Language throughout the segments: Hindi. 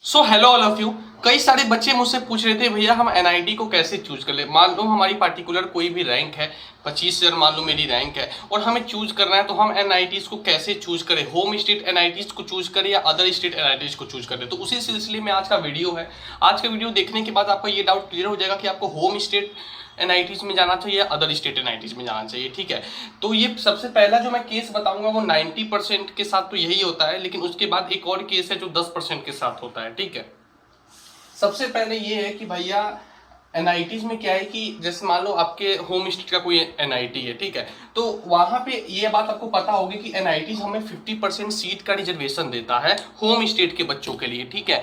So hello all of you. कई सारे बच्चे मुझसे पूछ रहे थे भैया हम एनआईटी को कैसे चूज कर ले। मान लो हमारी पार्टिकुलर कोई भी रैंक है, 25,000 मान लो मेरी रैंक है और हमें चूज करना है, तो हम एनआईटीज को कैसे चूज करें, होम स्टेट एनआईटीज को चूज करें या अदर स्टेट एनआईटीज को चूज करें। तो उसी सिलसिले में आज का वीडियो है। आज का वीडियो देखने के बाद आपका ये डाउट क्लियर हो जाएगा कि आपको होम स्टेट एनआईटीज में जाना चाहिए या अदर स्टेट एनआईटीज में जाना चाहिए। ठीक है, तो ये सबसे पहला जो मैं केस बताऊंगा वो 90% के साथ तो यही होता है, लेकिन उसके बाद एक और केस है जो 10% के साथ होता है। ठीक है, सबसे पहले ये है कि भैया एनआईटीज में क्या है कि जैसे मान लो आपके होम स्टेट का कोई एनआईटी है, ठीक है, तो वहां पे ये बात आपको पता होगी कि एनआईटीज हमें 50% सीट का रिजर्वेशन देता है होम स्टेट के बच्चों के लिए। ठीक है,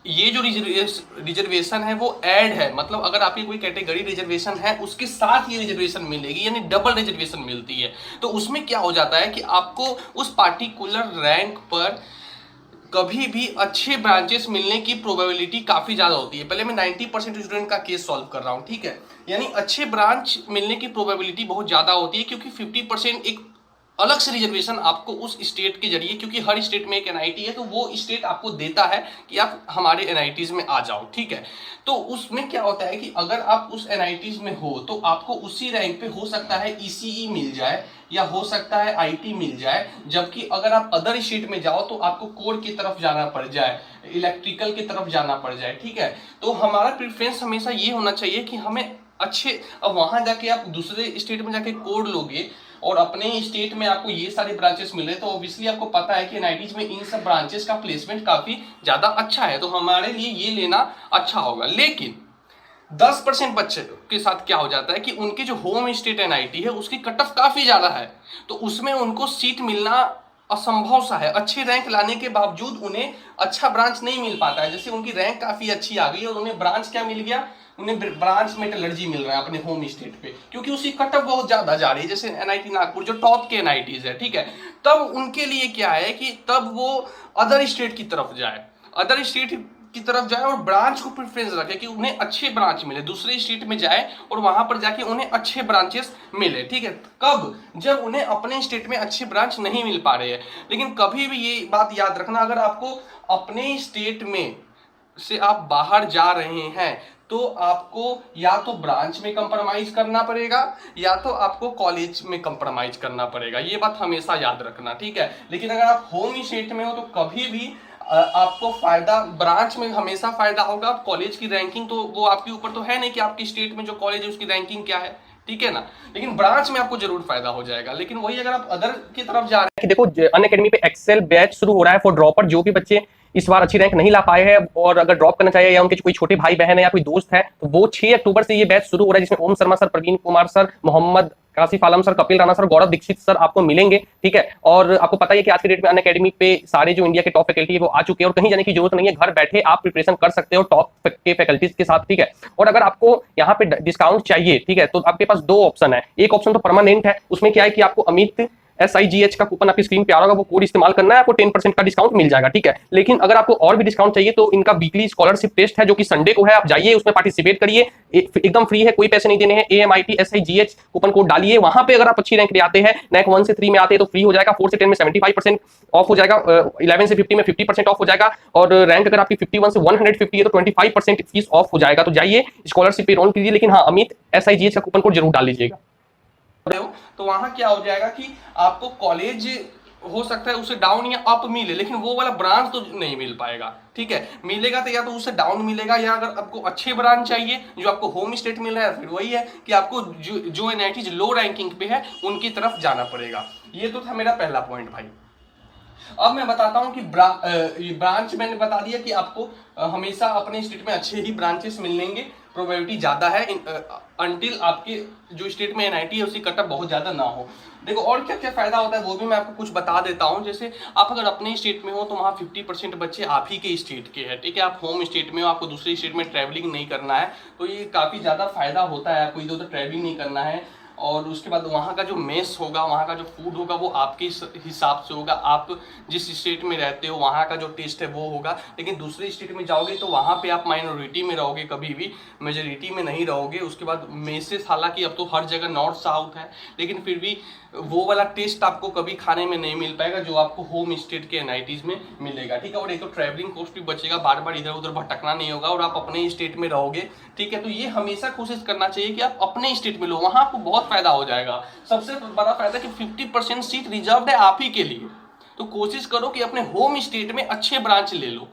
ये जो रिजर्वेशन है वो ऐड है, मतलब अगर आपकी कोई कैटेगरी रिजर्वेशन है उसके साथ ये रिजर्वेशन मिलेगी, यानी डबल रिजर्वेशन मिलती है। तो उसमें क्या हो जाता है कि आपको उस पार्टिकुलर रैंक पर कभी भी अच्छे ब्रांचेस मिलने की प्रोबेबिलिटी काफी ज्यादा होती है। पहले मैं 90% स्टूडेंट का केस सॉल्व कर रहा हूं, ठीक है, यानी अच्छे ब्रांच मिलने की प्रोबेबिलिटी बहुत ज्यादा होती है, क्योंकि 50% एक अलग से रिजर्वेशन आपको उस स्टेट के जरिए, क्योंकि हर स्टेट में एक एनआईटी है, तो वो स्टेट आपको देता है कि आप हमारे एनआईटीज में आ जाओ। ठीक है, तो उसमें क्या होता है कि अगर आप उस एनआईटीज में हो तो आपको उसी रैंक पे हो सकता है ईसीई मिल जाए या हो सकता है आईटी मिल जाए, जबकि अगर आप अदर स्टेट में जाओ तो आपको कोर की तरफ जाना पड़ जाए, इलेक्ट्रिकल की तरफ जाना पड़ जाए। ठीक है, तो हमारा प्रेफरेंस हमेशा ये होना चाहिए कि हमें अच्छे, अब वहां जाके आप दूसरे स्टेट में जाके कोड लोगे और अपने स्टेट में आपको ये सारे ब्रांचेस मिल रहे, तो ऑब्वियसली आपको पता है कि एनआईटीज में इन सब ब्रांचेस का प्लेसमेंट काफी ज्यादा अच्छा है, तो हमारे लिए ये लेना अच्छा होगा। लेकिन 10% बच्चे के साथ क्या हो जाता है कि उनके जो होम स्टेट एनआईटी है उसकी कट ऑफ काफी ज्यादा है, तो उसमें उनको सीट मिलना असंभव सा है। अच्छे रैंक लाने के बावजूद उन्हें अच्छा ब्रांच नहीं मिल पाता है। जैसे उनकी रैंक काफी अच्छी आ गई और उन्हें ब्रांच क्या मिल गया, उन्हें ब्रांच मेटलर्जी मिल रहा है अपने होम स्टेट पे, क्योंकि उसकी कट ऑफ बहुत ज्यादा जा रही है। जैसे एनआईटी नागपुर जो टॉप के एनआईटीज है, ठीक है, तब उनके लिए क्या है कि तब वो अदर स्टेट की तरफ जाए, अदर स्टेट की तरफ जाए और ब्रांच को प्रेफरेंस रखे कि उन्हें अच्छे ब्रांच मिले, दूसरे स्टेट में जाए और वहां पर जाके उन्हें अच्छे ब्रांचेस मिले। ठीक है, कब, जब उन्हें अपने स्टेट में अच्छे ब्रांच नहीं मिल पा रहे हैं। लेकिन कभी भी ये बात याद रखना, अगर आपको अपने स्टेट में से आप बाहर जा रहे हैं तो आपको या तो ब्रांच में कंप्रोमाइज करना पड़ेगा या तो आपको कॉलेज में कंप्रोमाइज करना पड़ेगा, ये बात हमेशा याद रखना। ठीक है, लेकिन अगर आप होम स्टेट में हो तो कभी भी आपको फायदा ब्रांच में हमेशा फायदा होगा। कॉलेज की रैंकिंग तो वो आपके ऊपर तो है नहीं कि आपकी स्टेट में जो कॉलेज है उसकी रैंकिंग क्या है, ठीक है ना, लेकिन ब्रांच में आपको जरूर फायदा हो जाएगा। लेकिन वही अगर आप अदर की तरफ जा रहे हैं कि देखो अनअकैडमी पे एक्सेल बैच शुरू हो रहा है फॉर ड्रॉपर, जो भी बच्चे इस बार अच्छी रैंक नहीं ला पाए हैं और अगर ड्रॉप करना चाहिए या उनके कोई छोटे भाई बहन है या कोई दोस्त है, तो वो 6 अक्टूबर से ये बैच शुरू हो रहा है, जिसमें ओम शर्मा सर, प्रवीण कुमार सर, मोहम्मद कासिफ आलम सर, कपिल राणा सर, गौरव दीक्षित सर आपको मिलेंगे। ठीक है, और आपको पता है कि आज के डेट में अनअकैडमी पे सारे जो इंडिया के टॉप फैकल्टी है वो आ चुके हैं और कहीं जाने की जरूरत नहीं है, घर बैठे आप प्रिपरेशन कर सकते हो टॉप के फैकल्टीज के साथ। ठीक है, और अगर आपको यहाँ पे डिस्काउंट चाहिए, ठीक है, तो आपके पास 2 ऑप्शन है। एक ऑप्शन तो परमानेंट है, उसमें क्या है कि आपको अमित SIGH का कूपन आपकी स्क्रीन पे आ रहा होगा, वो कोड इस्तेमाल करना है, आपको 10% का डिस्काउंट मिल जाएगा। ठीक है, लेकिन अगर आपको और भी डिस्काउंट चाहिए तो इनका वीकली स्कॉलरशिप टेस्ट है जो कि संडे को है, आप जाइए उसमें पार्टिसिपेट करिए, एकदम फ्री है, कोई पैसे नहीं देने हैं। AMIT SIGH कूपन कोड डालिए, वहां पे अगर आप अच्छी रैंक ले आते हैं, रैंक 1 से 3 में आते हैं तो फ्री हो जाएगा, 4 से 10 में 75% ऑफ हो जाएगा, 11 से 50 में 50% ऑफ हो जाएगा, और रैंक अगर आपकी 51 से 150 है तो 25% फीस ऑफ हो जाएगा। तो जाइए स्कॉलरशिप पे रोल कीजिए, लेकिन हाँ अमित SIGH का कूपन कोड जरूर डाल लीजिएगा। तो वहां क्या हो जाएगा कि आपको कॉलेज हो सकता है उसे डाउन या अप मिले, लेकिन वो वाला ब्रांच तो नहीं मिल पाएगा। ठीक है, मिलेगा तो या तो उसे डाउन मिलेगा, या अगर आपको अच्छे ब्रांच चाहिए जो आपको होम स्टेट मिल रहा है, फिर वही है कि आपको जो एनआईटी लो रैंकिंग पे है उनकी तरफ जाना पड़ेगा। ये तो था मेरा पहला पॉइंट भाई। अब मैं बताता हूं कि ब्रांच मैंने बता दिया कि आपको हमेशा अपने स्टेट में अच्छे ही ब्रांचेस मिलेंगे, प्रोबेबिलिटी ज्यादा है अनटिल आपके जो स्टेट में एनआईटी है उसकी कटअप बहुत ज्यादा ना हो। देखो और क्या क्या फायदा होता है वो भी मैं आपको कुछ बता देता हूं। जैसे आप अगर अपने स्टेट में हो तो वहाँ 50% बच्चे आप ही के स्टेट के हैं, ठीक है, आप होम स्टेट में हो, आपको दूसरे स्टेट में ट्रैवलिंग नहीं करना है, तो ये काफी ज्यादा फायदा होता है, आपको इधर उधर ट्रैवलिंग नहीं करना है। और उसके बाद वहाँ का जो मेस होगा, वहाँ का जो फूड होगा वो आपके हिसाब से होगा, आप जिस स्टेट में रहते हो वहाँ का जो टेस्ट है वो होगा। लेकिन दूसरे स्टेट में जाओगे तो वहाँ पे आप माइनॉरिटी में रहोगे, कभी भी मेजोरिटी में नहीं रहोगे। उसके बाद मेसेस हालांकि अब तो हर जगह नॉर्थ साउथ है, लेकिन फिर भी वो वाला टेस्ट आपको कभी खाने में नहीं मिल पाएगा जो आपको होम स्टेट के एनआईटीज में मिलेगा, ठीक है। और एक तो ट्रैवलिंग कॉस्ट भी बचेगा, बार बार इधर उधर भटकना नहीं होगा और आप अपने स्टेट में रहोगे, ठीक है। तो ये हमेशा कोशिश करना चाहिए कि आप अपने स्टेट में लो, वहां आपको बहुत फायदा हो जाएगा। सबसे बड़ा फायदा कि 50% सीट रिजर्व है आप ही के लिए। तो कोशिश करो कि अपने होम स्टेट में अच्छे ब्रांच ले लो,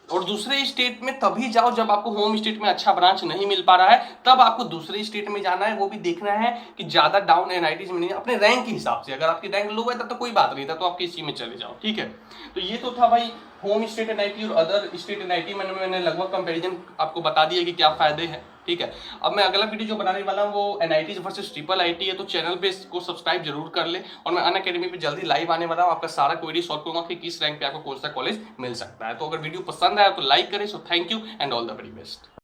और दूसरे स्टेट में तभी जाओ जब आपको होम स्टेट में अच्छा ब्रांच नहीं मिल पा रहा है, तब आपको दूसरे स्टेट में जाना है। वो भी देखना है कि ज्यादा डाउन एनआईटीज में नहीं, अपने रैंक के हिसाब से। अगर आपकी रैंक लो है तब तो कोई बात नहीं था, तो आप किसी में चले जाओ, ठीक है। तो ये तो था भाई होम स्टेट एनआईटी और अदर स्टेट एनआईटी में मैंने लगभग कंपैरिजन आपको बता दिया कि क्या फायदे हैं, ठीक है। अब मैं अगला वीडियो जो बनाने वाला हूँ वो एनआईटीज वर्सेस ट्रिपल आईटी है, तो चैनल पे इसको सब्सक्राइब जरूर कर ले। और मैं अनअकैडमी पे जल्दी लाइव आने वाला हूँ, आपका सारा क्वेरी सॉल्व करूंगा कि किस रैंक पे आपको कौन सा कॉलेज मिल सकता है। तो अगर वीडियो पसंद आया तो लाइक करें। So thank you and all the very best.